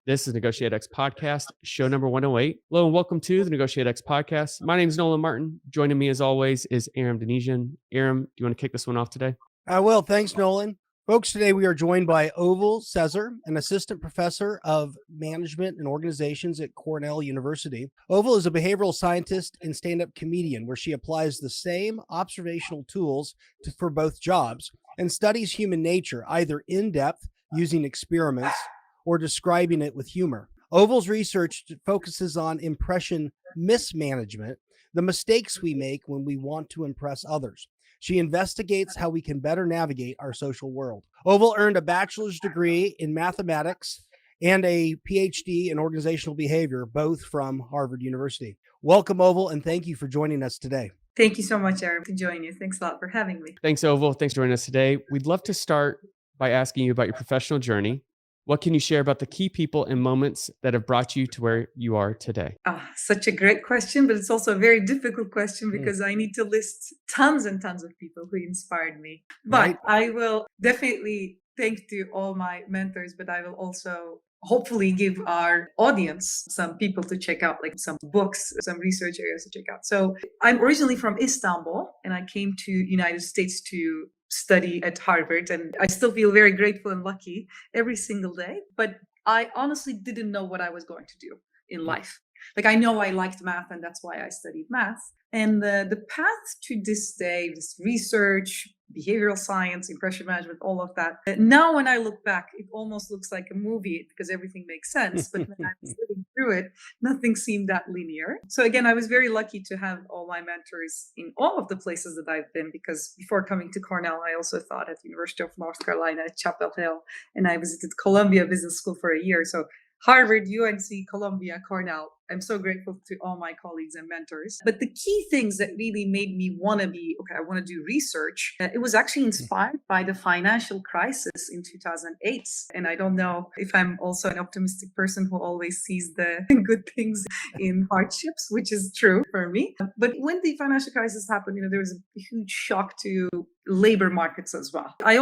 This is NEGOTIATEx podcast, show number 108. Hello and welcome to the NEGOTIATEx podcast. My name is Nolan Martin. Joining me as always is Aram Denesian. Aram, do you want to kick this one off today? I will. Thanks, Nolan. Folks, today we are joined by Övül Sezer, an assistant professor of management and organizations at Cornell University. Övül is a behavioral scientist and stand-up comedian where she applies the same observational tools for both jobs and studies human nature, either in depth using experiments or describing it with humor. Övül's research focuses on impression mismanagement, the mistakes we make when we want to impress others. She investigates how we can better navigate our social world. Övül earned a bachelor's degree in mathematics and a PhD in organizational behavior, both from Harvard University. Welcome, Övül, and thank you for joining us today. Thank you so much, Erving, to join you. Thanks a lot for having me. Thanks, Övül. Thanks for joining us today. We'd love to start by asking you about your professional journey. What can you share about the key people and moments that have brought you to where you are today? Such a great question, but it's also a very difficult question because I need to list tons and tons of people who inspired me. But I will definitely thank to all my mentors, but I will also hopefully give our audience some people to check out, like some books, some research areas to check out. So I'm originally from Istanbul and I came to United States to study at Harvard, and I still feel very grateful and lucky every single day. But I honestly didn't know what I was going to do in life. Like, I know I liked math, and that's why I studied math. And the path to this day, this research, behavioral science, impression management, all of that. Now, when I look back, it almost looks like a movie because everything makes sense. But when I was living through it, nothing seemed that linear. So again, I was very lucky to have all my mentors in all of the places that I've been, because before coming to Cornell, I also taught at the University of North Carolina at Chapel Hill, and I visited Columbia Business School for a year. So Harvard, UNC, Columbia, Cornell. I'm so grateful to all my colleagues and mentors. But the key things that really made me want to be, I want to do research, it was actually inspired by the financial crisis in 2008. And I don't know if I'm also an optimistic person who always sees the good things in hardships, which is true for me. But when the financial crisis happened, there was a huge shock to labor markets as well. I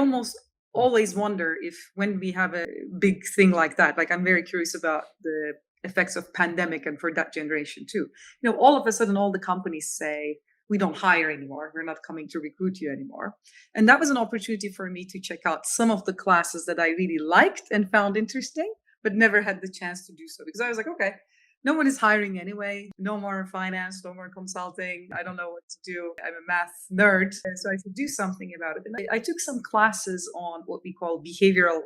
always wonder if when we have a big thing like that, like I'm very curious about the effects of pandemic and for that generation too. All of a sudden, all the companies say, we don't hire anymore. We're not coming to recruit you anymore. And that was an opportunity for me to check out some of the classes that I really liked and found interesting, but never had the chance to do so because I was like, okay, no one is hiring anyway. No more finance, no more consulting. I don't know what to do. I'm a math nerd, so I should do something about it. And I took some classes on what we call behavioral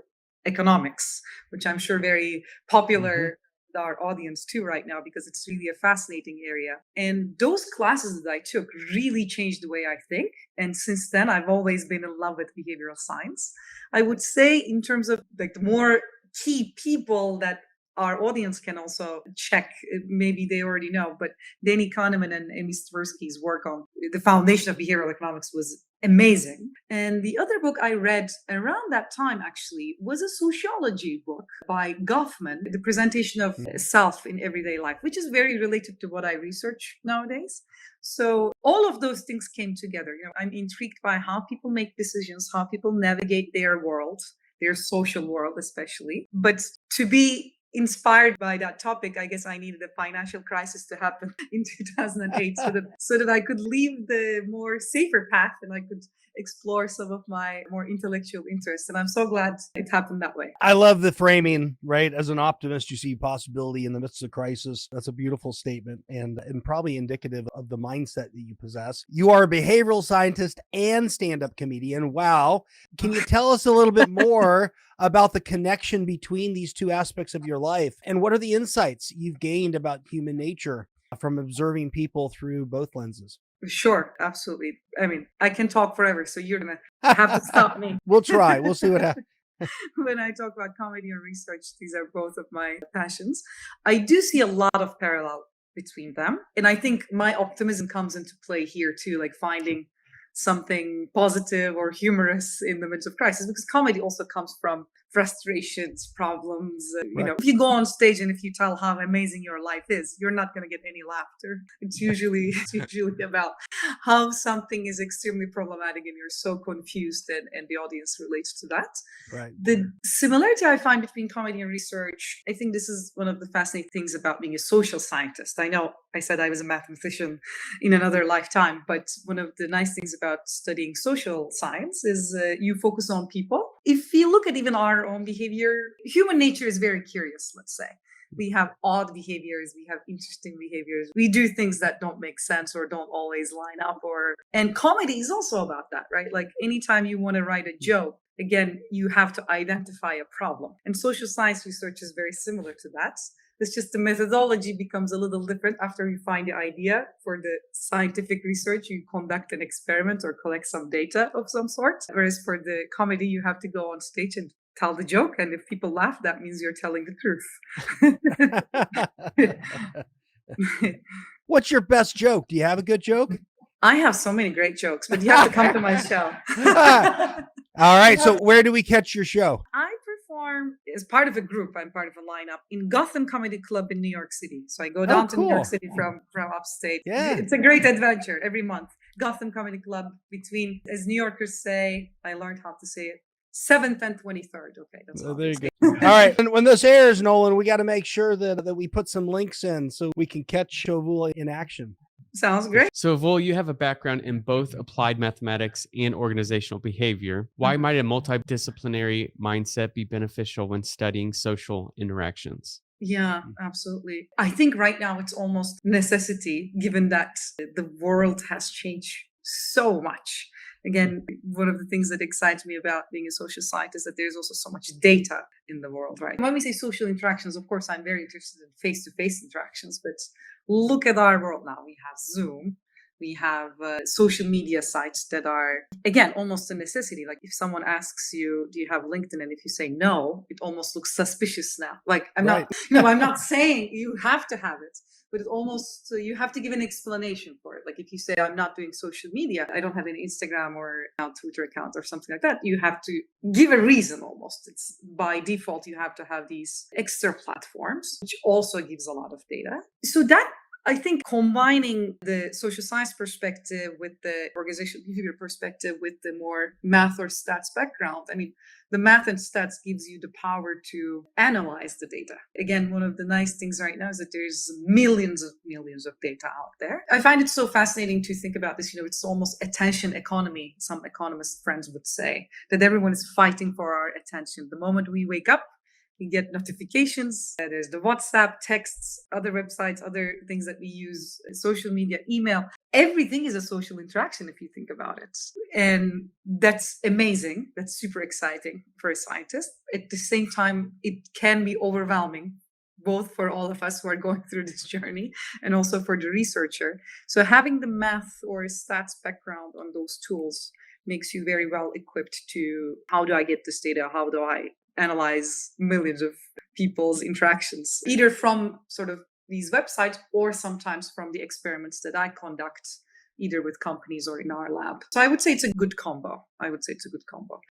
economics, which I'm sure very popular with our audience too right now, because it's really a fascinating area. And those classes that I took really changed the way I think. And since then, I've always been in love with behavioral science. I would say in terms of like the more key people that our audience can also check, maybe they already know, but Danny Kahneman and Amy Tversky's work on the foundation of behavioral economics was amazing. And the other book I read around that time actually was a sociology book by Goffman, The Presentation of Self in Everyday Life, which is very related to what I research nowadays. So all of those things came together. I'm intrigued by how people make decisions, how people navigate their world, their social world especially. But to be inspired by that topic, I guess I needed a financial crisis to happen in 2008 so that I could leave the more safer path and I could explore some of my more intellectual interests. And I'm so glad it happened that way. I love the framing, right? As an optimist, you see possibility in the midst of crisis. That's a beautiful statement and probably indicative of the mindset that you possess. You are a behavioral scientist and stand-up comedian. Wow. Can you tell us a little bit more about the connection between these two aspects of your life? And what are the insights you've gained about human nature from observing people through both lenses? Sure, absolutely. I mean, I can talk forever, so you're going to have to stop me. We'll try. We'll see what happens. When I talk about comedy and research, these are both of my passions. I do see a lot of parallel between them. And I think my optimism comes into play here too, like finding something positive or humorous in the midst of crisis, because comedy also comes from frustrations, problems. If you go on stage and if you tell how amazing your life is, you're not going to get any laughter. It's usually about how something is extremely problematic and you're so confused, and the audience relates to that. Right. The similarity I find between comedy and research, I think this is one of the fascinating things about being a social scientist. I know I said I was a mathematician in another lifetime, but one of the nice things about studying social science is you focus on people. If you look at even our own behavior, human nature is very curious, let's say. We have odd behaviors, we have interesting behaviors. We do things that don't make sense or don't always line up, and comedy is also about that, right? Like anytime you want to write a joke, again, you have to identify a problem. And social science research is very similar to that. It's just the methodology becomes a little different after you find the idea. For the scientific research, you conduct an experiment or collect some data of some sort. Whereas for the comedy, you have to go on stage and tell the joke. And if people laugh, that means you're telling the truth. What's your best joke? Do you have a good joke? I have so many great jokes, but you have to come to my show. All right. So where do we catch your show? I perform as part of a group. I'm part of a lineup in Gotham Comedy Club in New York City. So I go down to New York City from upstate. Yeah. It's a great adventure every month. Gotham Comedy Club between, as New Yorkers say, I learned how to say it, 7th and 23rd. Okay, that's there you go. All right. And when this airs, Nolan, we got to make sure that we put some links in so we can catch Övül in action. Sounds great. So, Övül, you have a background in both applied mathematics and organizational behavior. Why might a multidisciplinary mindset be beneficial when studying social interactions? Yeah, absolutely. I think right now it's almost necessity, given that the world has changed so much. Again, one of the things that excites me about being a social scientist is that there's also so much data in the world, right? When we say social interactions, of course, I'm very interested in face-to-face interactions, but look at our world now. We have Zoom, we have social media sites that are, again, almost a necessity. Like if someone asks you, do you have LinkedIn? And if you say no, it almost looks suspicious now. Like I'm not saying you have to have it, but it almost, you have to give an explanation for it. Like if you say, I'm not doing social media, I don't have an Instagram or Twitter account or something like that, you have to give a reason almost. It's by default, you have to have these extra platforms, which also gives a lot of data. So that, I think, combining the social science perspective with the organizational behavior perspective with the more math or stats background. I mean, the math and stats gives you the power to analyze the data. Again, one of the nice things right now is that there's millions of data out there. I find it so fascinating to think about this. It's almost attention economy, some economist friends would say, that everyone is fighting for our attention. The moment we wake up, we get notifications. There's the WhatsApp, texts, other websites, other things that we use, social media, email. Everything is a social interaction if you think about it. And that's amazing. That's super exciting for a scientist. At the same time, it can be overwhelming, both for all of us who are going through this journey and also for the researcher. So having the math or stats background on those tools makes you very well equipped to, how do I get this data? How do I analyze millions of people's interactions, either from sort of these websites or sometimes from the experiments that I conduct, either with companies or in our lab. So I would say it's a good combo.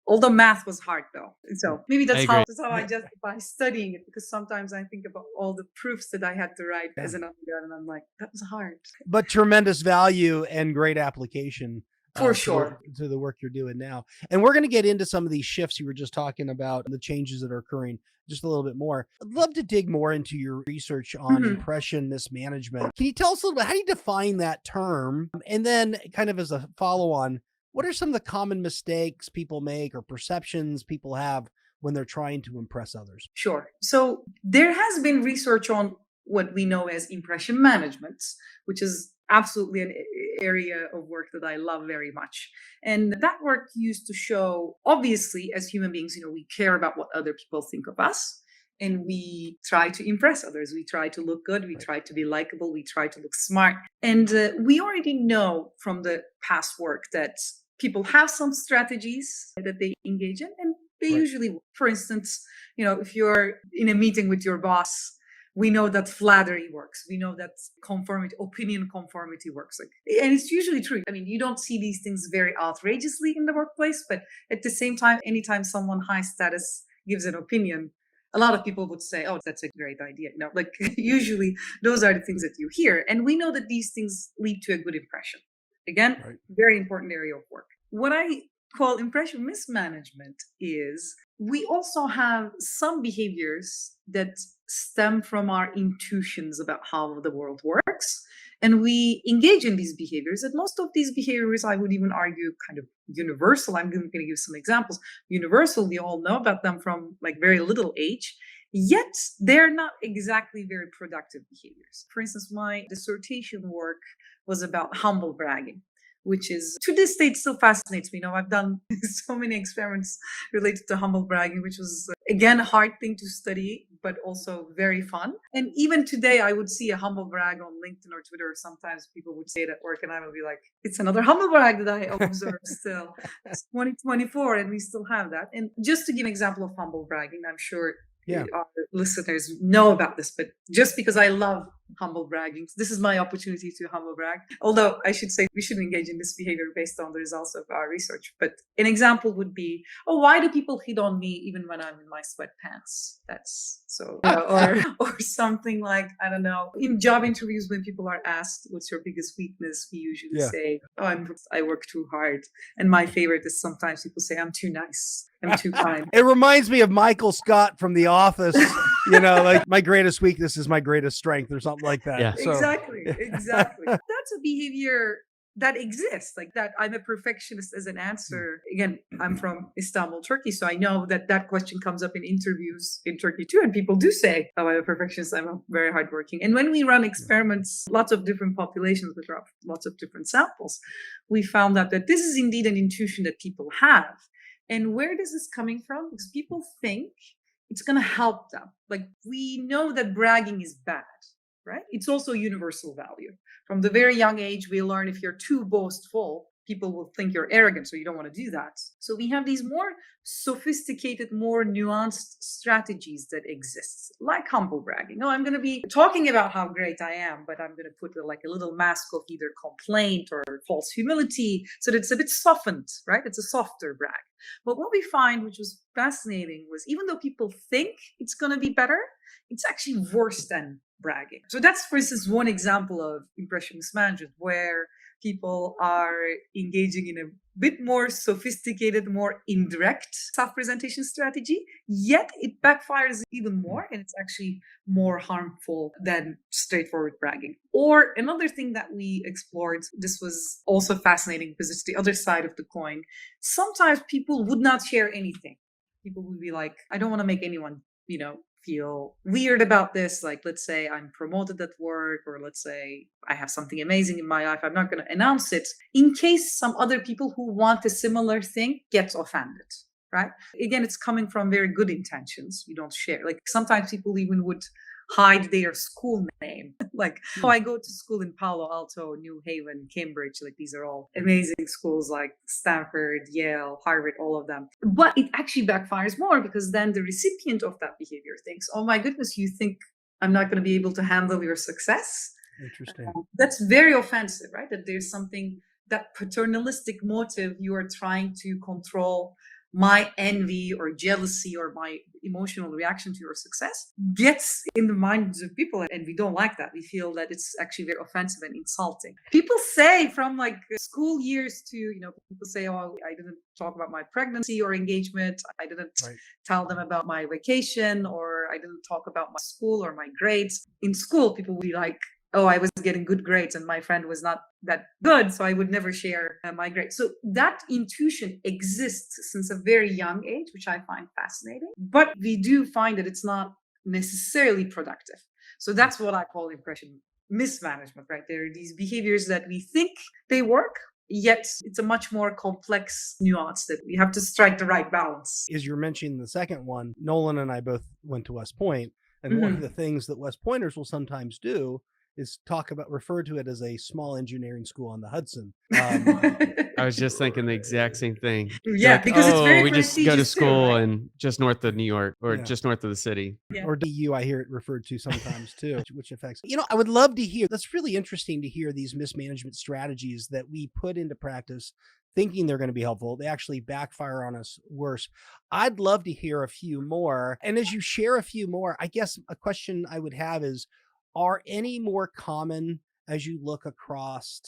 Although math was hard though. So maybe that's how I justify studying it, because sometimes I think about all the proofs that I had to write as an undergrad and I'm like, that was hard. But tremendous value and great application. For sure. To the work you're doing now. And we're going to get into some of these shifts you were just talking about, the changes that are occurring just a little bit more. I'd love to dig more into your research on impression mismanagement. Can you tell us a little bit, how do you define that term? And then kind of as a follow on, what are some of the common mistakes people make or perceptions people have when they're trying to impress others? Sure. So there has been research on what we know as impression management, which is absolutely an area of work that I love very much. And that work used to show, obviously, as human beings, we care about what other people think of us. And we try to impress others. We try to look good. We try to be likable. We try to look smart. And we already know from the past work that people have some strategies that they engage in. And they usually work. For instance, if you're in a meeting with your boss, we know that flattery works. We know that opinion conformity works. And it's usually true. I mean, you don't see these things very outrageously in the workplace, but at the same time, anytime someone high status gives an opinion, a lot of people would say, oh, that's a great idea. Like usually those are the things that you hear. And we know that these things lead to a good impression. Again, very important area of work. What I call impression mismanagement is we also have some behaviors that stem from our intuitions about how the world works. And we engage in these behaviors. And most of these behaviors, I would even argue, kind of universal. I'm going to give some examples. Universal, we all know about them from like very little age. Yet they're not exactly very productive behaviors. For instance, my dissertation work was about humble bragging, which is to this day still fascinates me. I've done so many experiments related to humble bragging, which was, again, a hard thing to study, but also very fun. And even today, I would see a humble brag on LinkedIn or Twitter. Sometimes people would say it at work, and I would be like, it's another humble brag that I observe still. It's 2024, and we still have that. And just to give an example of humble bragging, I'm sure our listeners know about this, but just because I love humble bragging, this is my opportunity to humble brag. Although I should say we should engage in this behavior based on the results of our research. But an example would be, why do people hit on me even when I'm in my sweatpants? That's so, or something like, I don't know, in job interviews when people are asked, what's your biggest weakness? We usually say, I work too hard. And my favorite is sometimes people say, I'm too nice. I'm too kind. It reminds me of Michael Scott from The Office, like my greatest weakness is my greatest strength or something like that. Yeah. So, exactly. That's a behavior that exists, like that. I'm a perfectionist as an answer. Again, I'm from Istanbul, Turkey. So I know that question comes up in interviews in Turkey too. And people do say, I'm a perfectionist. I'm very hardworking. And when we run experiments, lots of different populations with lots of different samples, we found out that this is indeed an intuition that people have. And where this is coming from? Because people think it's going to help them. Like we know that bragging is bad, right? It's also universal value. From the very young age, we learn if you're too boastful, people will think you're arrogant, so you don't want to do that. So we have these more sophisticated, more nuanced strategies that exist, like humble bragging. I'm going to be talking about how great I am, but I'm going to put like a little mask of either complaint or false humility, so that it's a bit softened, right? It's a softer brag. But what we find, which was fascinating, was even though people think it's going to be better, it's actually worse than bragging. So that's, for instance, one example of impression mismanagement, where people are engaging in a bit more sophisticated, more indirect self-presentation strategy, yet it backfires even more, and it's actually more harmful than straightforward bragging. Or another thing that we explored, this was also fascinating because it's the other side of the coin. Sometimes people would not share anything. People would be like, I don't want to make anyone, feel weird about this. Like, let's say I'm promoted at work, or let's say I have something amazing in my life. I'm not going to announce it in case some other people who want a similar thing gets offended, right? Again, it's coming from very good intentions. You don't share. Like sometimes people even would hide their school name. Like, I go to school in Palo Alto, New Haven, Cambridge. Like these are all amazing schools like Stanford, Yale, Harvard, all of them. But it actually backfires more, because then the recipient of that behavior thinks, oh my goodness, you think I'm not going to be able to handle your success? Interesting. That's very offensive, right? That there's something, that paternalistic motive, you are trying to control my envy or jealousy or my emotional reaction to your success gets in the minds of people. And we don't like that. We feel that it's actually very offensive and insulting. People say from like school years to, people say, oh, I didn't talk about my pregnancy or engagement. I didn't tell them about my vacation, or I didn't talk about my school or my grades. In school, people would be like, oh, I was getting good grades and my friend was not that good, so I would never share my grades. So that intuition exists since a very young age, which I find fascinating. But we do find that it's not necessarily productive. So that's what I call impression mismanagement, right? There are these behaviors that we think they work, yet it's a much more complex nuance that we have to strike the right balance. As you're mentioning the second one, Nolan and I both went to West Point, and one of the things that West Pointers will sometimes do is refer to it as a small engineering school on the Hudson. I was just thinking the exact same thing. Yeah, like, because it's very we just go to school too, right? and just north of New York, or just north of the city. Yeah. Or DU, I hear it referred to sometimes too, which affects. I would love to hear. That's really interesting to hear these mismanagement strategies that we put into practice thinking they're going to be helpful, they actually backfire on us worse. I'd love to hear a few more. And as you share a few more, I guess a question I would have is, are any more common as you look across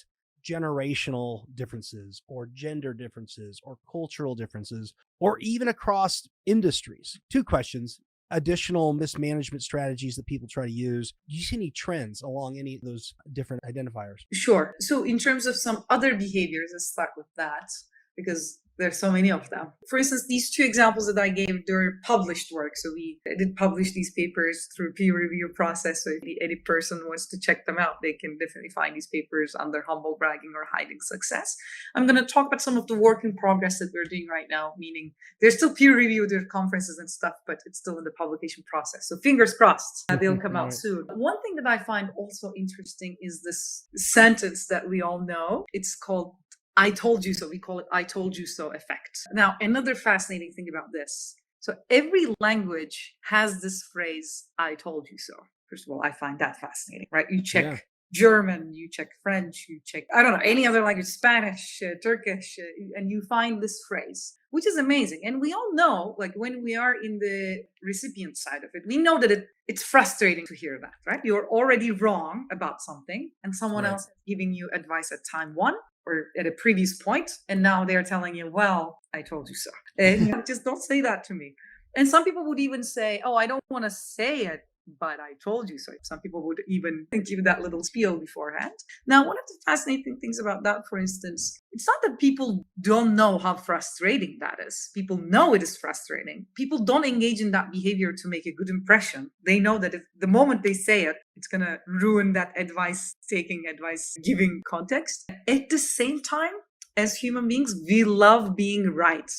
generational differences or gender differences or cultural differences, or even across industries? Two questions. Additional mismanagement strategies that people try to use. Do you see any trends along any of those different identifiers? Sure. So in terms of some other behaviors, let's start with that because there's so many of them. For instance, these two examples that I gave, they're published work. So we did publish these papers through peer review process. So if any person wants to check them out, they can definitely find these papers under humble bragging or hiding success. I'm going to talk about some of the work in progress that we're doing right now, meaning they're still peer reviewed, there's conferences and stuff, but it's still in the publication process. So fingers crossed, they'll come out soon. One thing that I find also interesting is this sentence that we all know. It's called I told you so. We call it I told you so effect. Now, another fascinating thing about this. So every language has this phrase, I told you so. First of all, I find that fascinating, right? You check German, you check French, you check, I don't know, any other language, Spanish, Turkish, and you find this phrase, which is amazing. And we all know, like when we are in the recipient side of it, we know that it's frustrating to hear that, right? You're already wrong about something and someone else is giving you advice at time one or at a previous point, and now they're telling you, well, I told you so. And just don't say that to me. And some people would even say, oh, I don't want to say it, but I told you so. Some people would even give that little spiel beforehand. Now, one of the fascinating things about that, for instance, it's not that people don't know how frustrating that is. People know it is frustrating. People don't engage in that behavior to make a good impression. They know that if the moment they say it, it's going to ruin that advice-taking, advice-giving context. At the same time, as human beings, we love being right.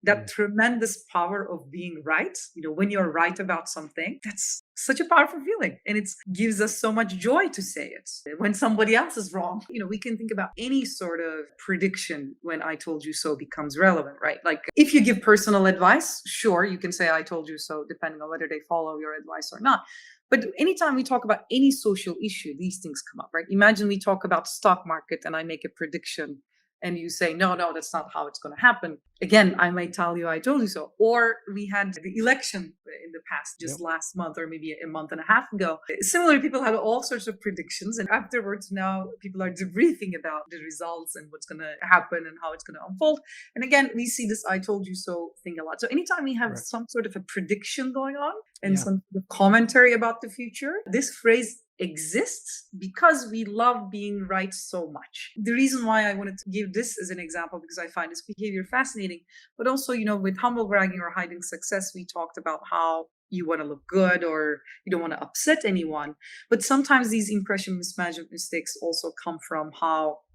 That tremendous power of being right, when you're right about something, that's such a powerful feeling. And it gives us so much joy to say it. When somebody else is wrong, we can think about any sort of prediction when I told you so becomes relevant, right? Like if you give personal advice, sure, you can say I told you so, depending on whether they follow your advice or not. But anytime we talk about any social issue, these things come up, right? Imagine we talk about stock market and I make a prediction and you say, no, that's not how it's going to happen. Again, I might tell you, I told you so. Or we had the election in the past, just last month or maybe a month and a half ago. Similarly, people had all sorts of predictions. And afterwards, now people are debriefing about the results and what's going to happen and how it's going to unfold. And again, we see this I told you so thing a lot. So anytime we have some sort of a prediction going on and some sort of commentary about the future, this phrase exists because we love being right so much. The reason why I wanted to give this as an example, because I find this behavior fascinating, but also, with humble bragging or hiding success, we talked about how you want to look good or you don't want to upset anyone. But sometimes these impression mismanagement mistakes also come from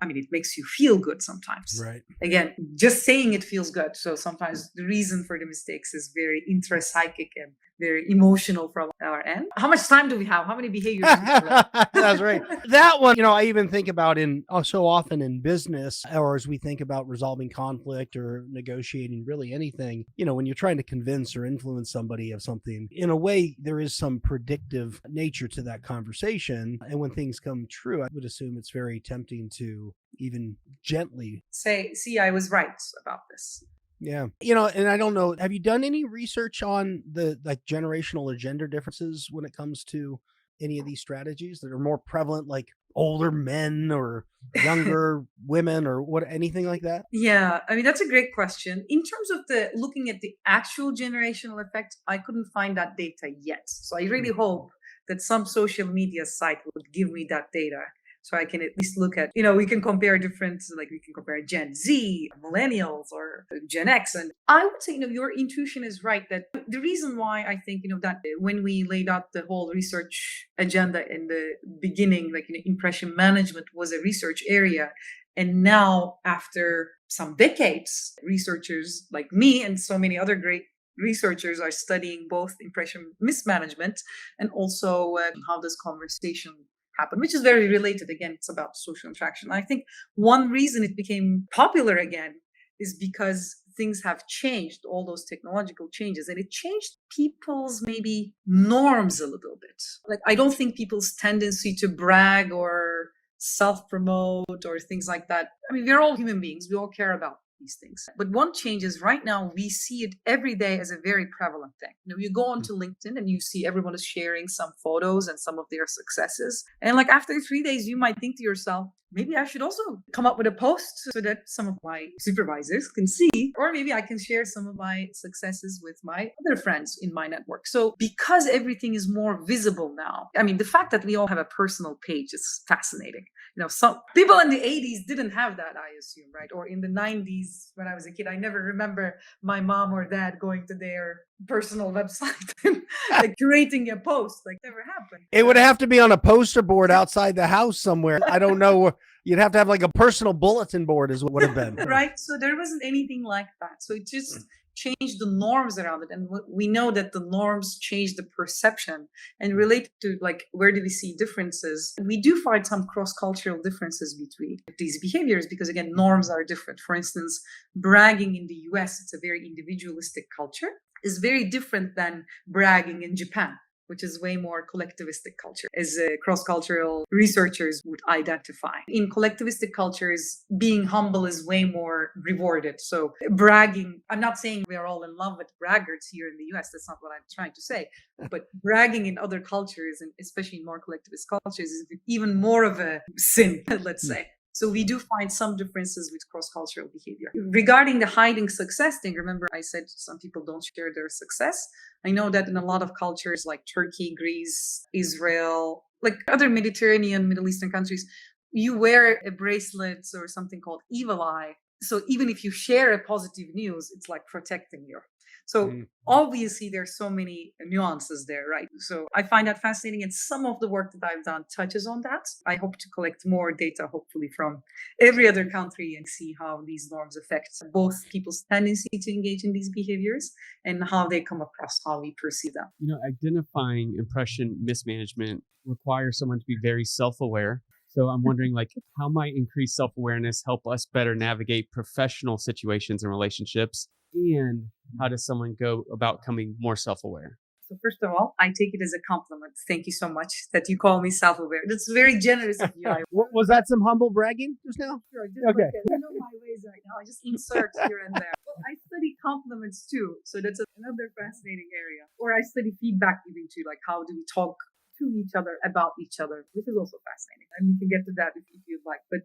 it makes you feel good sometimes. Right. Again, just saying it feels good. So sometimes the reason for the mistakes is very intrapsychic and very emotional from our end. How much time do we have? How many behaviors do we have? That's right. That one, I even think about so often in business, or as we think about resolving conflict or negotiating really anything, when you're trying to convince or influence somebody of something, in a way, there is some predictive nature to that conversation. And when things come true, I would assume it's very tempting to even gently say, see, I was right about this. Yeah. And I don't know, have you done any research on the generational or gender differences when it comes to any of these strategies that are more prevalent, like older men or younger women or anything like that? Yeah, that's a great question. In terms of looking at the actual generational effect, I couldn't find that data yet. So I really hope that some social media site would give me that data. So I can at least look at, we can compare different, we can compare Gen Z, millennials, or Gen X. And I would say, your intuition is right that the reason why I think, that when we laid out the whole research agenda in the beginning, impression management was a research area. And now after some decades, researchers like me and so many other great researchers are studying both impression mismanagement and also how this conversation happen, which is very related. Again, it's about social interaction. I think one reason it became popular again is because things have changed, all those technological changes, and it changed people's maybe norms a little bit. I don't think people's tendency to brag or self-promote or things like that. I mean, we're all human beings. We all care about these things. But one change is right now we see it every day as a very prevalent thing. You go onto LinkedIn and you see everyone is sharing some photos and some of their successes. And like after 3 days, you might think to yourself, maybe I should also come up with a post so that some of my supervisors can see, or maybe I can share some of my successes with my other friends in my network. So because everything is more visible now, I mean, the fact that we all have a personal page is fascinating. Some people in the 80s didn't have that, I assume, right? Or in the 90s when I was a kid, I never remember my mom or dad going to their personal website and like curating a post. Like never happened. It would have to be on a poster board outside the house somewhere. I don't know. You'd have to have like a personal bulletin board is what would have been. Right. So there wasn't anything like that. So it just changed the norms around it. And we know that the norms change the perception and relate to like, where do we see differences? We do find some cross-cultural differences between these behaviors because again, norms are different. For instance, bragging in the US, it's a very individualistic culture, is very different than bragging in Japan, which is way more collectivistic culture, as cross-cultural researchers would identify. In collectivistic cultures, being humble is way more rewarded. So bragging, I'm not saying we are all in love with braggarts here in the US, that's not what I'm trying to say, but bragging in other cultures, and especially in more collectivist cultures, is even more of a sin, let's say. So we do find some differences with cross-cultural behavior. Regarding the hiding success thing, remember I said some people don't share their success. I know that in a lot of cultures like Turkey, Greece, Israel, like other Mediterranean, Middle Eastern countries, you wear a bracelet or something called evil eye. So even if you share a positive news, it's like protecting you. So obviously there's so many nuances there, right? So I find that fascinating. And some of the work that I've done touches on that. I hope to collect more data, hopefully from every other country and see how these norms affect both people's tendency to engage in these behaviors and how they come across, how we perceive them. Identifying impression mismanagement requires someone to be very self-aware. So I'm wondering, like, how might increased self-awareness help us better navigate professional situations and relationships? And how does someone go about becoming more self-aware? So first of all, I take it as a compliment. Thank you so much that you call me self-aware. That's very generous of you. Was that some humble bragging just now? Sure, Okay. You know my ways right now. I just insert here and there. Well, I study compliments too. So that's another fascinating area. Or I study feedback even too. Like how do we talk to each other about each other, which is also fascinating. And we can get to that if you'd like. But,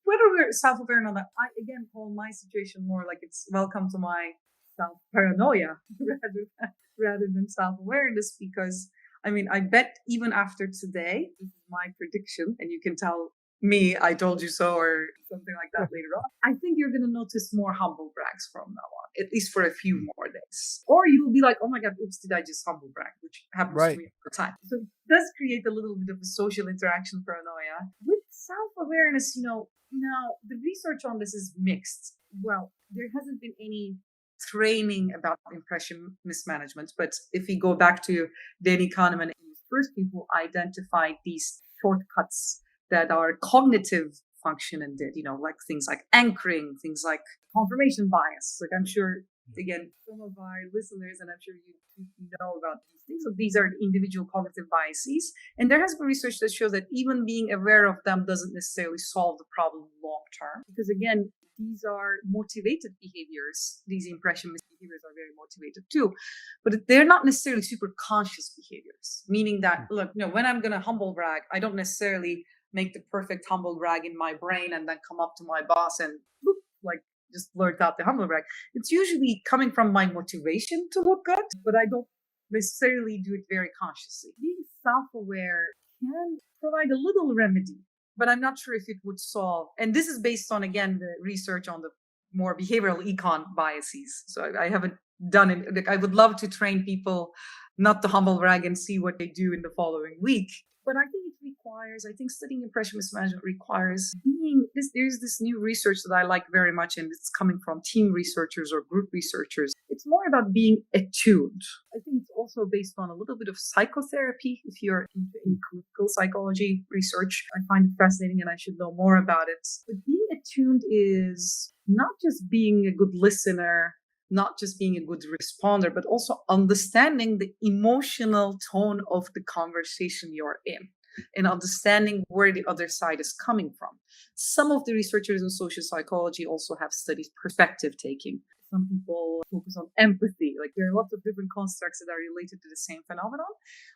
whether we're self-aware or not, I again call my situation more like it's welcome to my self-paranoia rather than self-awareness because, I bet even after today, this is my prediction, and you can tell me, I told you so, or something like that later on. I think you're going to notice more humble brags from now on, at least for a few more days. Or you'll be like, oh my God, oops, did I just humble brag? Which happens to me all the time. So it does create a little bit of a social interaction paranoia. With self-awareness, now the research on this is mixed. Well, there hasn't been any training about impression mismanagement, but if we go back to Danny Kahneman, he was the first people who identified these shortcuts that are cognitive function and did, like things like anchoring, things like confirmation bias. Like I'm sure, again, some of our listeners, and I'm sure you know about these things. So these are individual cognitive biases. And there has been research that shows that even being aware of them doesn't necessarily solve the problem long term. Because again, these are motivated behaviors. These impression behaviors are very motivated too, but they're not necessarily super conscious behaviors, meaning that, look, when I'm going to humble brag, I don't necessarily make the perfect humble brag in my brain and then come up to my boss and just blurt out the humble brag. It's usually coming from my motivation to look good, but I don't necessarily do it very consciously. Being self-aware can provide a little remedy, but I'm not sure if it would solve. And this is based on, again, the research on the more behavioral econ biases. So I haven't done it. I would love to train people not to humble brag and see what they do in the following week. But I think studying impression mismanagement requires there's this new research that I like very much, and it's coming from team researchers or group researchers. It's more about being attuned. I think it's also based on a little bit of psychotherapy. If you're into any clinical psychology research, I find it fascinating and I should know more about it. But being attuned is not just being a good listener not just being a good responder, but also understanding the emotional tone of the conversation you're in and understanding where the other side is coming from. Some of the researchers in social psychology also have studied perspective taking. Some people focus on empathy. Like there are lots of different constructs that are related to the same phenomenon.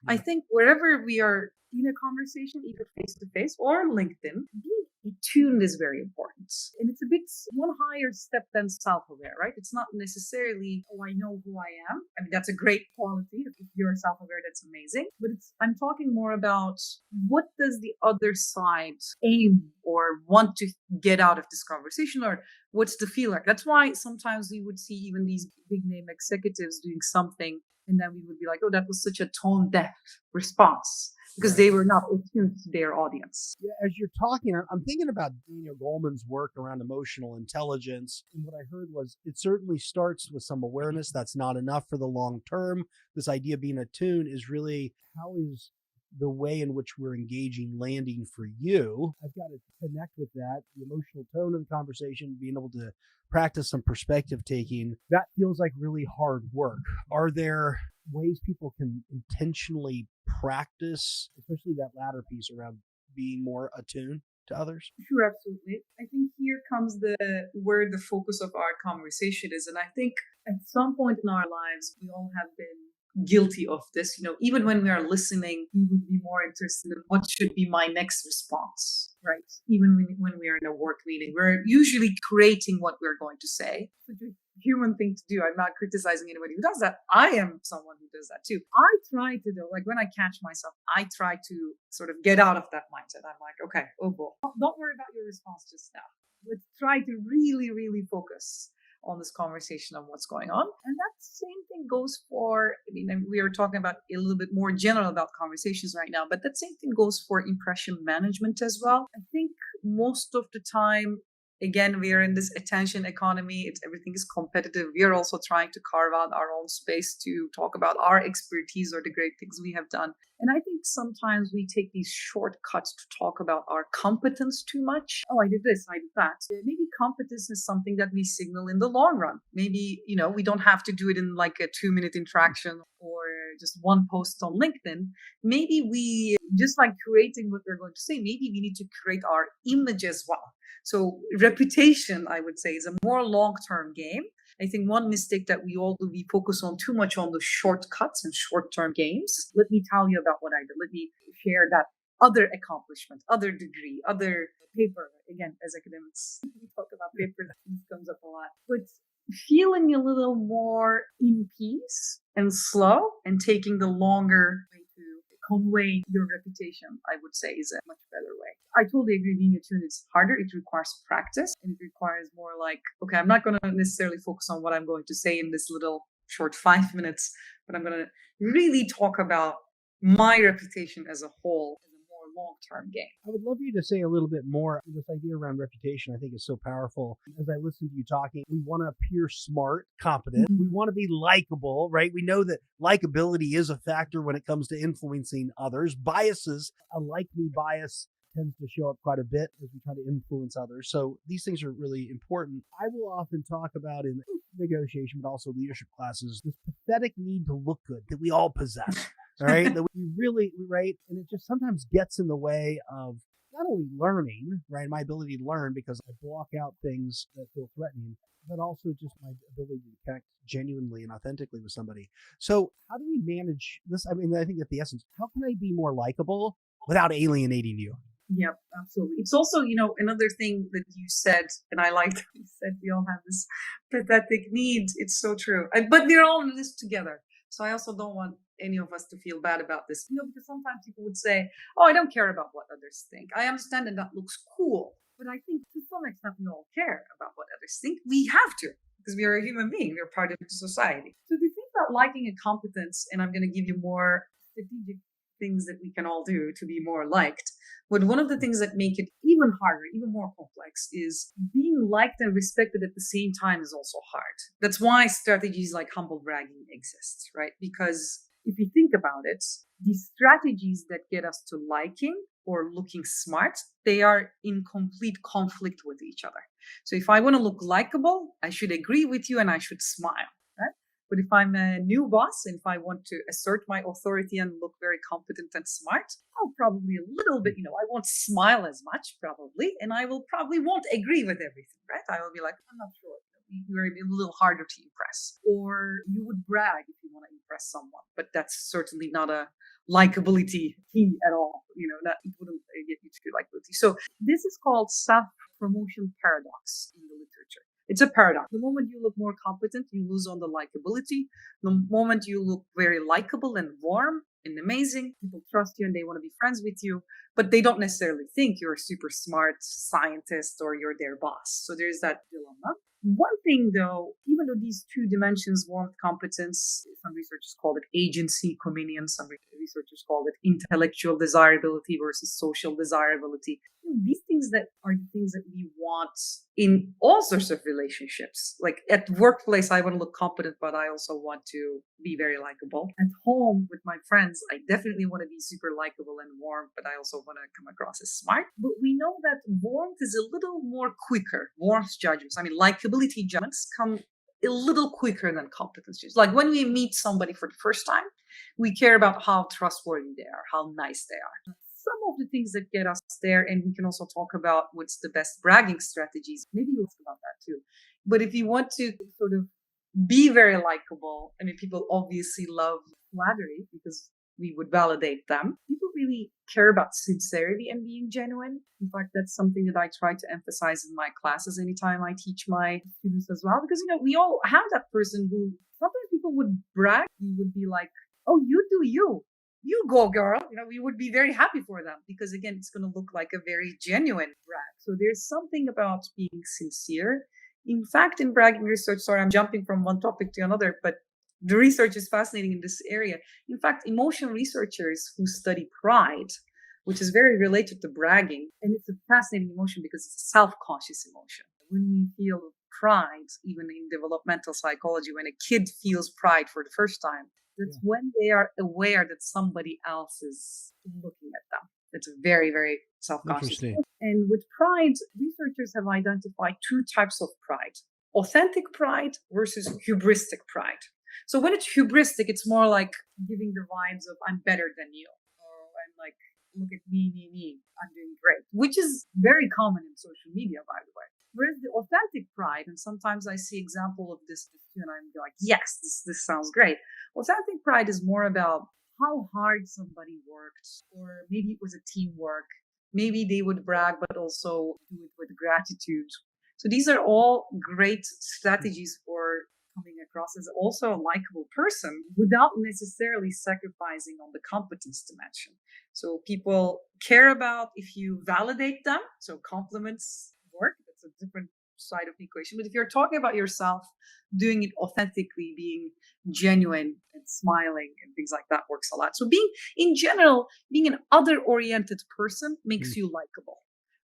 I think wherever we are in a conversation, either face to face or LinkedIn, being attuned is very important. And it's a bit one higher step than self-aware, right? It's not necessarily, oh, I know who I am. I mean, that's a great quality. If you're self-aware, that's amazing. But I'm talking more about what does the other side aim or want to get out of this conversation, or what's the feeler? That's why sometimes we would see even these big name executives doing something, and then we would be like, oh, that was such a tone deaf response, because they were not attuned to their audience. Yeah, as you're talking, I'm thinking about Daniel Goleman's work around emotional intelligence. And what I heard was it certainly starts with some awareness. That's not enough for the long term. This idea of being attuned is really, how is the way in which we're engaging landing for you? I've got to connect with that, the emotional tone of the conversation, being able to practice some perspective taking. That feels like really hard work. Are there ways people can intentionally practice, especially that latter piece around being more attuned to others? Sure, absolutely. I think here comes where the focus of our conversation is. And I think at some point in our lives, we all have been guilty of this. Even when we are listening, we would be more interested in what should be my next response, right? Even when we are in a work meeting, we're usually creating what we're going to say. It's a human thing to do. I'm not criticizing anybody who does that. I am someone who does that too. I try to, though, like when I catch myself, I try to sort of get out of that mindset. I'm like, okay, oh boy, don't worry about your response just now. Let's try to really, really focus on this conversation of what's going on. And that same thing goes for, we are talking about a little bit more general about conversations right now, but that same thing goes for impression management as well. I think most of the time, again, we are in this attention economy. Everything is competitive. We are also trying to carve out our own space to talk about our expertise or the great things we have done. And I think sometimes we take these shortcuts to talk about our competence too much. Oh, I did this, I did that. Maybe competence is something that we signal in the long run. Maybe, we don't have to do it in like a 2-minute interaction or just one post on LinkedIn. Maybe we, just like creating what we're going to say, maybe we need to create our image as well. So reputation, I would say, is a more long-term game. I think one mistake that we all do, we focus on too much on the shortcuts and short-term games. Let me tell you about what I did. Let me share that other accomplishment, other degree, other paper. Again, as academics, we talk about papers. This comes up a lot. But feeling a little more in peace and slow and taking the longer way to convey your reputation, I would say, is a much better way. I totally agree, being attuned is harder. It requires practice, and it requires more like, okay, I'm not going to necessarily focus on what I'm going to say in this little short 5 minutes, but I'm going to really talk about my reputation as a whole as a more long-term game. I would love you to say a little bit more. This idea around reputation, I think, is so powerful. As I listen to you talking, we want to appear smart, competent. Mm-hmm. We want to be likable, right? We know that likability is a factor when it comes to influencing others. Biases, a like-me bias, tends to show up quite a bit as we try to influence others. So these things are really important. I will often talk about in negotiation, but also leadership classes, this pathetic need to look good that we all possess, right? That we really, right? And it just sometimes gets in the way of not only learning, right? My ability to learn because I block out things that feel threatening, but also just my ability to connect genuinely and authentically with somebody. So how do we manage this? I think at the essence, how can I be more likable without alienating you? Yep, absolutely. It's also, another thing that you said, and I liked you said we all have this pathetic need. It's so true. But we're all in this together. So I also don't want any of us to feel bad about this. Because sometimes people would say, oh, I don't care about what others think. I understand that looks cool. But I think to some extent we all care about what others think. We have to, because we are a human being. We're part of the society. So the thing about liking and competence, and I'm going to give you more strategic things that we can all do to be more liked. But one of the things that make it even harder, even more complex, is being liked and respected at the same time is also hard. That's why strategies like humble bragging exist, right? Because if you think about it, these strategies that get us to liking or looking smart, they are in complete conflict with each other. So if I want to look likable, I should agree with you and I should smile. Right? But if I'm a new boss and if I want to assert my authority and look very competent and smart, I'll probably a little bit, I won't smile as much probably, and I will probably won't agree with everything, right? I will be like, I'm not sure. You're a little harder to impress. Or you would brag if you want to impress someone, but that's certainly not a likability key at all. That it wouldn't get you to likability. So this is called self-promotion paradox in the literature. It's a paradox. The moment you look more competent, you lose on the likability. The moment you look very likable and warm and amazing, people trust you and they want to be friends with you, but they don't necessarily think you're a super smart scientist or you're their boss. So there's that dilemma. One thing though, even though these two dimensions, warmth, competence, some researchers call it agency, communion, some researchers call it intellectual desirability versus social desirability. These things that are the things that we want in all sorts of relationships. Like at workplace, I want to look competent, but I also want to be very likable. At home with my friends, I definitely want to be super likable and warm, but I also want to come across as smart. But we know that warmth is a little more quicker. Warmth judgments, likability judgments come a little quicker than competence judgments. Like when we meet somebody for the first time, we care about how trustworthy they are, how nice they are. Some of the things that get us there, and we can also talk about what's the best bragging strategies. Maybe you'll talk about that too. But if you want to sort of be very likable, people obviously love flattery because we would validate them. People really care about sincerity and being genuine. In fact, that's something that I try to emphasize in my classes anytime I teach my students as well. Because, we all have that person who sometimes people would brag. We would be like, oh, you do you. You go, girl. We would be very happy for them because, again, it's going to look like a very genuine brag. So there's something about being sincere. In fact, in bragging research, sorry, I'm jumping from one topic to another, but the research is fascinating in this area. In fact, emotion researchers who study pride, which is very related to bragging, and it's a fascinating emotion because it's a self-conscious emotion. When we feel pride, even in developmental psychology, when a kid feels pride for the first time, that's when they are aware that somebody else is looking at them. It's very, very self-conscious. And with pride, researchers have identified two types of pride: authentic pride versus hubristic pride. So when it's hubristic, it's more like giving the vibes of I'm better than you. Or I'm like, look at me, I'm doing great, which is very common in social media, by the way. Whereas the authentic pride, and sometimes I see example of this too, and I'm like, yes, this sounds great. Authentic pride is more about how hard somebody worked, or maybe it was a teamwork. Maybe they would brag, but also do it with gratitude. So these are all great strategies for coming across as also a likable person without necessarily sacrificing on the competence dimension. So people care about if you validate them. So compliments work. That's a different side of the equation. But if you're talking about yourself, doing it authentically, being genuine and smiling and things like that works a lot. So in general, being an other-oriented person makes you likable,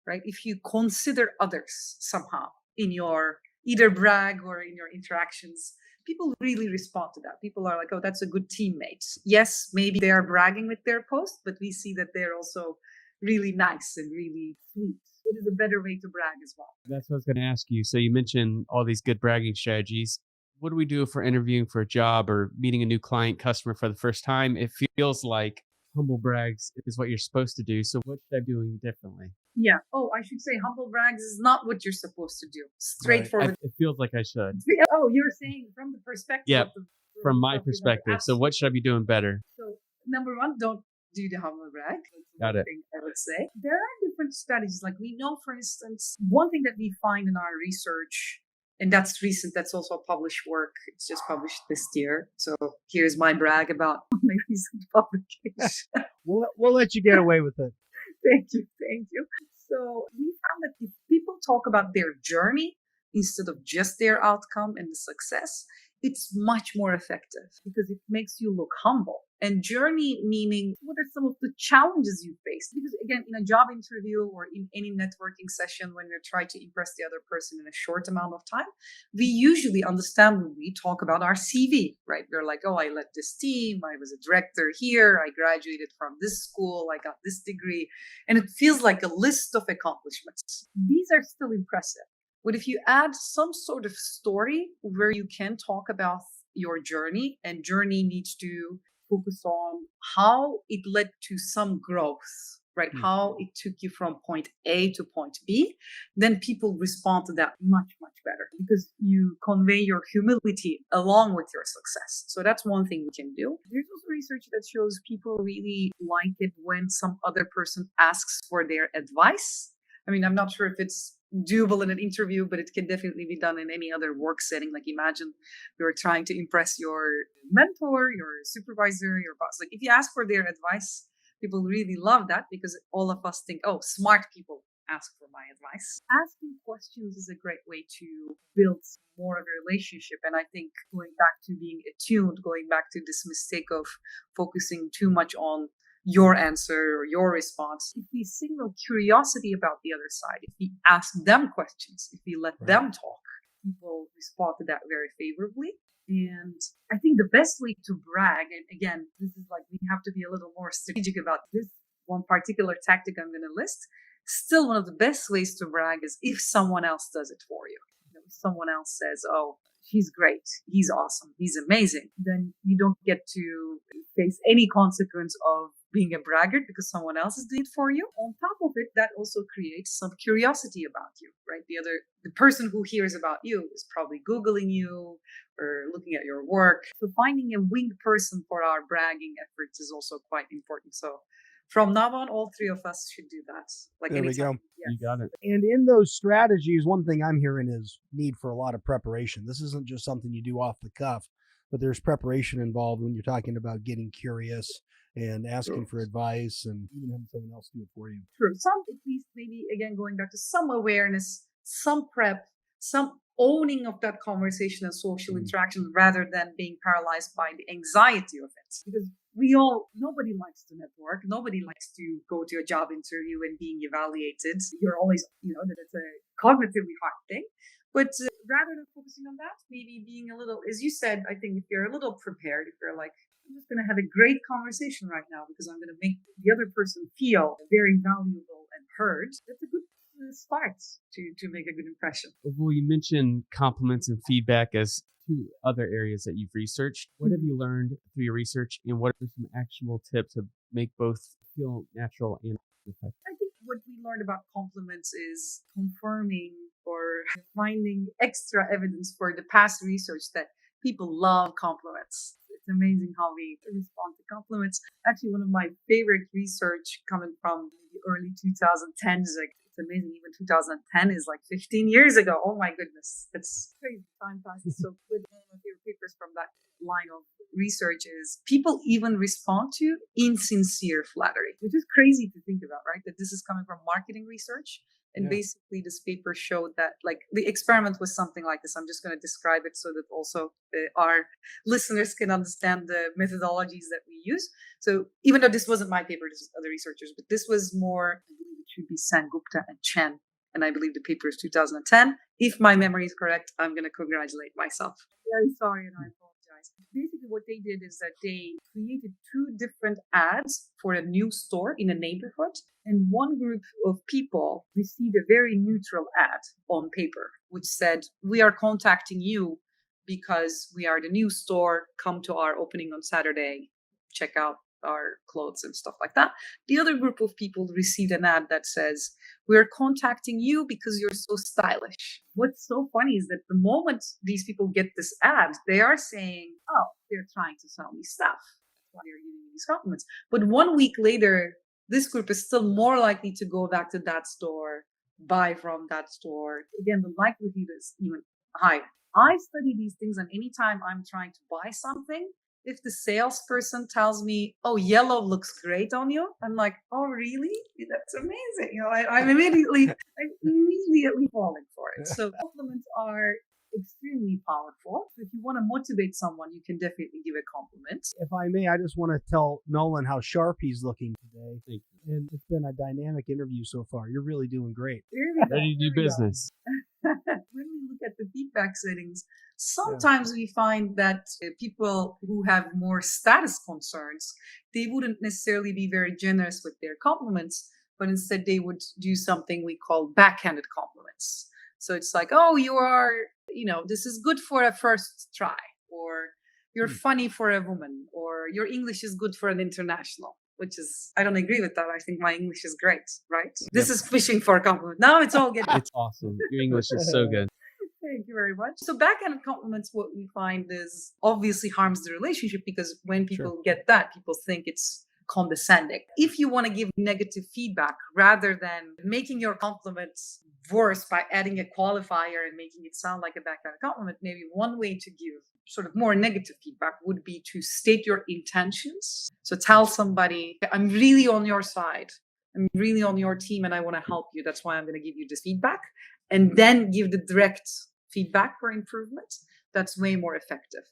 right? If you consider others somehow in your either brag or in your interactions, people really respond to that. People are like, oh, that's a good teammate. Yes, maybe they are bragging with their post, but we see that they're also really nice and really sweet. It is a better way to brag as well. That's what I was going to ask you. So you mentioned all these good bragging strategies. What do we do if we're interviewing for a job or meeting a new client, customer for the first time? It feels like humble brags is what you're supposed to do. So what should I be doing differently? Yeah. Oh, I should say humble brags is not what you're supposed to do. Straightforward. Right. It feels like I should. Oh, you're saying from the perspective. Yeah, of from my perspective. So what should I be doing better? So number one, don't do the humble brag. Got it. Thing I would say. There are different strategies. Like we know, for instance, one thing that we find in our research, and that's recent, that's also published work. It's just published this year. So here's my brag about my recent publication. We'll let you get away with it. Thank you. So we found that if people talk about their journey instead of just their outcome and the success, it's much more effective because it makes you look humble. And journey meaning, what are some of the challenges you face? Because again, in a job interview or in any networking session, when we're trying to impress the other person in a short amount of time, we usually understand when we talk about our CV, right? We're like, oh, I led this team. I was a director here. I graduated from this school. I got this degree. And it feels like a list of accomplishments. These are still impressive. But if you add some sort of story where you can talk about your journey, and journey needs to focus on how it led to some growth, right? How it took you from point A to point B, then people respond to that much, much better because you convey your humility along with your success. So that's one thing we can do. There's also research that shows people really like it when some other person asks for their advice. I mean, I'm not sure if it's doable in an interview, but it can definitely be done in any other work setting. Like imagine you're trying to impress your mentor, your supervisor, your boss. Like if you ask for their advice, people really love that because all of us think, oh, smart people ask for my advice. Asking questions is a great way to build more of a relationship. And I think going back to being attuned, going back to this mistake of focusing too much on your answer or your response, if we signal curiosity about the other side, if we ask them questions, if we let them talk, people respond to that very favorably. And I think the best way to brag, and again, this is like we have to be a little more strategic about this one particular tactic I'm going to list. Still, one of the best ways to brag is if someone else does it for you. If someone else says, oh, he's great, he's awesome, he's amazing, then you don't get to face any consequence of being a braggart because someone else is doing it for you. On top of it, that also creates some curiosity about you, right? The person who hears about you is probably Googling you or looking at your work. So finding a winged person for our bragging efforts is also quite important. So from now on, all three of us should do that. Like there we go. Yes. You got it. And in those strategies, one thing I'm hearing is need for a lot of preparation. This isn't just something you do off the cuff, but there's preparation involved when you're talking about getting curious and asking for advice and even having someone else do it for you. True. Some, at least maybe, again, going back to some awareness, some prep, some owning of that conversation and social interaction rather than being paralyzed by the anxiety of it. Because nobody likes to network. Nobody likes to go to a job interview and being evaluated. You're always, that's a cognitively hard thing. But rather than focusing on that, maybe being a little, as you said, I think if you're a little prepared, if you're like, I'm just going to have a great conversation right now because I'm going to make the other person feel very valuable and heard, that's a good start to make a good impression. Well, you mentioned compliments and feedback as two other areas that you've researched. What have you learned through your research, and what are some actual tips to make both feel natural and effective? I think what we learned about compliments is confirming or finding extra evidence for the past research that people love compliments. It's amazing how we respond to compliments. Actually, one of my favorite research coming from the early 2010s, like it's amazing. Even 2010 is like 15 years ago. Oh my goodness. It's crazy. Time passes so quick. One of my favorite papers from that line of research is people even respond to insincere flattery, which is crazy to think about, right? That this is coming from marketing research. And basically this paper showed that like the experiment was something like this. I'm just going to describe it so that also our listeners can understand the methodologies that we use. So even though this wasn't my paper, this was other researchers, but this was more, I believe it should be Sengupta and Chen. And I believe the paper is 2010. If my memory is correct, I'm going to congratulate myself. I'm very sorry and I apologize. Basically what they did is that they created two different ads for a new store in a neighborhood. And one group of people received a very neutral ad on paper, which said, we are contacting you because we are the new store. Come to our opening on Saturday. Check out our clothes and stuff like that. The other group of people received an ad that says, we're contacting you because you're so stylish. What's so funny is that the moment these people get this ad, they are saying, oh, they're trying to sell me stuff. That's why they're giving me these compliments. But 1 week later, this group is still more likely to go back to that store, buy from that store. Again, the likelihood is even higher. I study these things, and anytime I'm trying to buy something, if the salesperson tells me, oh, yellow looks great on you, I'm like, oh, really? That's amazing. I'm immediately falling for it. So compliments are extremely powerful. If you want to motivate someone, you can definitely give a compliment. If I may, I just want to tell Nolan how sharp he's looking today. Thank you. And it's been a dynamic interview so far. You're really doing great. Ready to do business. When we look at the feedback settings, sometimes we find that people who have more status concerns, they wouldn't necessarily be very generous with their compliments, but instead they would do something we call backhanded compliments. So it's like, oh, you are, this is good for a first try, or you're funny for a woman, or your English is good for an international, which is, I don't agree with that. I think my English is great, right? This is fishing for a compliment. Now it's all getting. It's awesome. Your English is so good. Thank you very much. So backhand compliments, what we find is obviously harms the relationship, because when people get that, people think it's condescending. If you want to give negative feedback, rather than making your compliments worse by adding a qualifier and making it sound like a backhand compliment, maybe one way to give sort of more negative feedback would be to state your intentions. So tell somebody, I'm really on your side. I'm really on your team and I want to help you. That's why I'm going to give you this feedback. And then give the direct feedback for improvement. That's way more effective.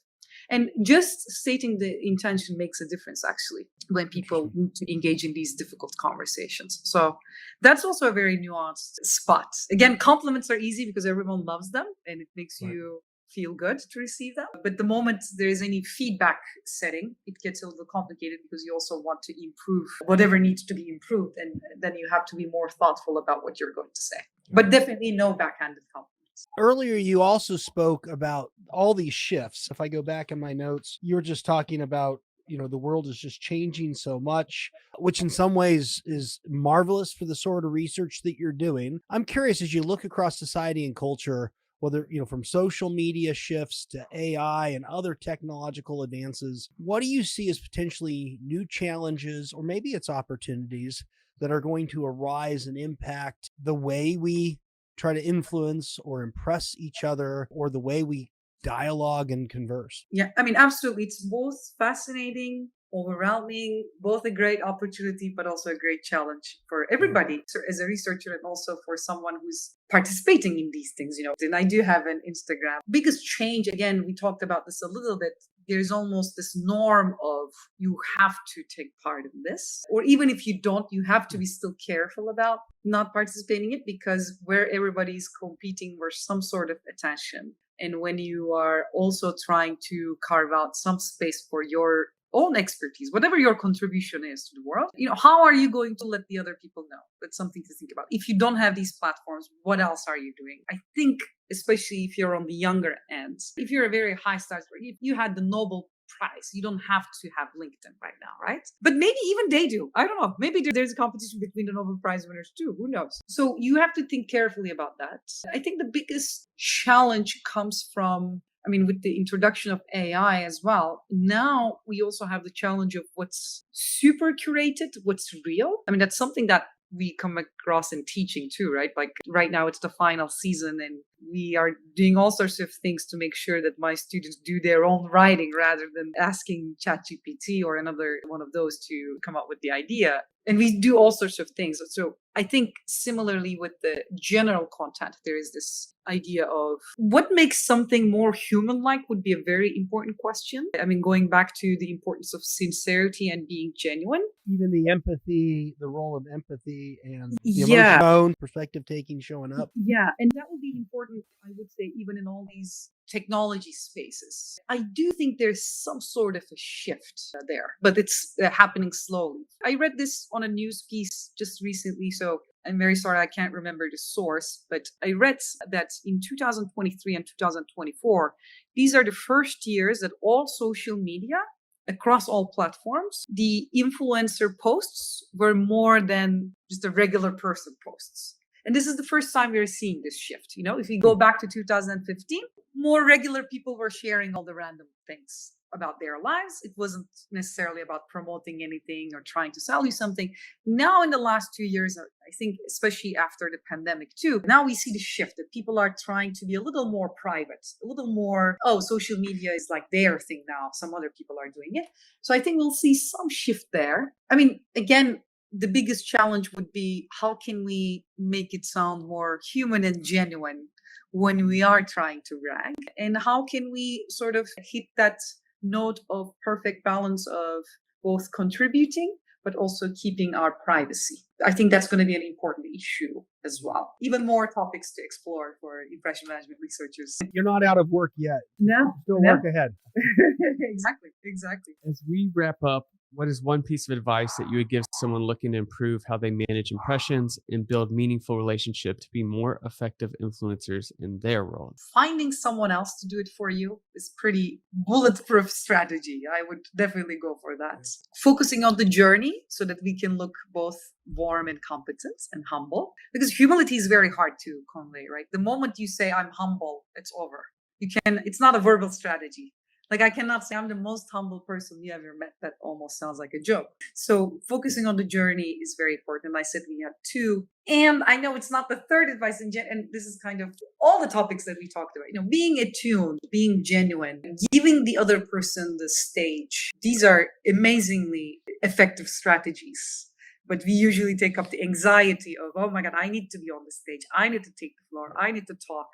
And just stating the intention makes a difference, actually, when people need to engage in these difficult conversations. So that's also a very nuanced spot. Again, compliments are easy because everyone loves them and it makes you feel good to receive them. But the moment there is any feedback setting, it gets a little complicated because you also want to improve whatever needs to be improved. And then you have to be more thoughtful about what you're going to say. But definitely no backhanded compliments. Earlier, you also spoke about all these shifts. If I go back in my notes, you were just talking about, the world is just changing so much, which in some ways is marvelous for the sort of research that you're doing. I'm curious, as you look across society and culture, whether, from social media shifts to AI and other technological advances, what do you see as potentially new challenges, or maybe it's opportunities that are going to arise and impact the way we try to influence or impress each other, or the way we dialogue and converse? Yeah, I mean, absolutely. It's both fascinating, overwhelming, both a great opportunity, but also a great challenge for everybody. So as a researcher and also for someone who's participating in these things, and I do have an Instagram. Biggest change, again, we talked about this a little bit. There's almost this norm of you have to take part in this, or even if you don't, you have to be still careful about not participating in it, because where everybody's competing for some sort of attention. And when you are also trying to carve out some space for your own expertise, whatever your contribution is to the world, how are you going to let the other people know? That's something to think about. If you don't have these platforms, what else are you doing? I think, especially if you're on the younger end, if you're a very high stars, if you had the Nobel Prize, you don't have to have LinkedIn right now, right? But maybe even they do. I don't know. Maybe there's a competition between the Nobel Prize winners too. Who knows? So you have to think carefully about that. I think the biggest challenge comes from, with the introduction of AI as well, now we also have the challenge of what's super curated, what's real. That's something that we come across in teaching too, right? Like right now it's the final season and we are doing all sorts of things to make sure that my students do their own writing rather than asking ChatGPT or another one of those to come up with the idea. And we do all sorts of things. So I think similarly with the general content, there is this idea of what makes something more human-like would be a very important question. Going back to the importance of sincerity and being genuine. Even the empathy, the role of empathy and the emotion, perspective taking, showing up. Yeah, and that would be important, I would say, even in all these technology spaces. I do think there's some sort of a shift there, but it's happening slowly. I read this on a news piece just recently, so I'm very sorry I can't remember the source, but I read that in 2023 and 2024, these are the first years that all social media across all platforms, the influencer posts were more than just a regular person posts. And this is the first time we're seeing this shift. If you go back to 2015, more regular people were sharing all the random things about their lives. It wasn't necessarily about promoting anything or trying to sell you something. Now, in the last 2 years, I think, especially after the pandemic too, now we see the shift that people are trying to be a little more private, a little more, social media is like their thing now. Some other people are doing it. So I think we'll see some shift there. Again, the biggest challenge would be how can we make it sound more human and genuine when we are trying to rank? And how can we sort of hit that note of perfect balance of both contributing, but also keeping our privacy? I think that's going to be an important issue as well. Even more topics to explore for impression management researchers. You're not out of work yet. No. Still work ahead. Exactly. As we wrap up What is one piece of advice that you would give someone looking to improve how they manage impressions and build meaningful relationship to be more effective influencers in their role? Finding someone else to do it for you is pretty bulletproof strategy. I would definitely go for that. Focusing on the journey so that we can look both warm and competent and humble, because humility is very hard to convey, right? The moment you say I'm humble, it's over. It's not a verbal strategy. Like, I cannot say I'm the most humble person you ever met. That almost sounds like a joke. So focusing on the journey is very important. I said we have two. And I know it's not the third advice, and this is kind of all the topics that we talked about. Being attuned, being genuine, giving the other person the stage. These are amazingly effective strategies. But we usually take up the anxiety of, oh my God, I need to be on the stage. I need to take the floor. I need to talk.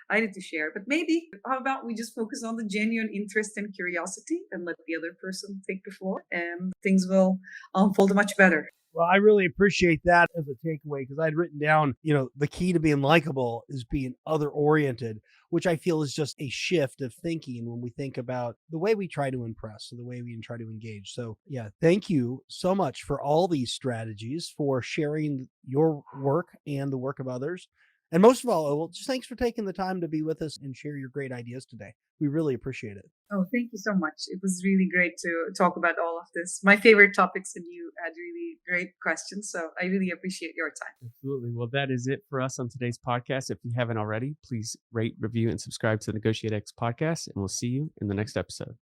I need to share. But maybe, how about we just focus on the genuine interest and curiosity and let the other person take the floor, and things will unfold much better. Well, I really appreciate that as a takeaway, because I'd written down, the key to being likable is being other oriented, which I feel is just a shift of thinking when we think about the way we try to impress or the way we try to engage. So yeah, thank you so much for all these strategies, for sharing your work and the work of others. And most of all, Övül, just thanks for taking the time to be with us and share your great ideas today. We really appreciate it. Oh, thank you so much. It was really great to talk about all of this. My favorite topics, and you had really great questions. So I really appreciate your time. Absolutely. Well, that is it for us on today's podcast. If you haven't already, please rate, review, and subscribe to the NEGOTIATEx podcast, and we'll see you in the next episode.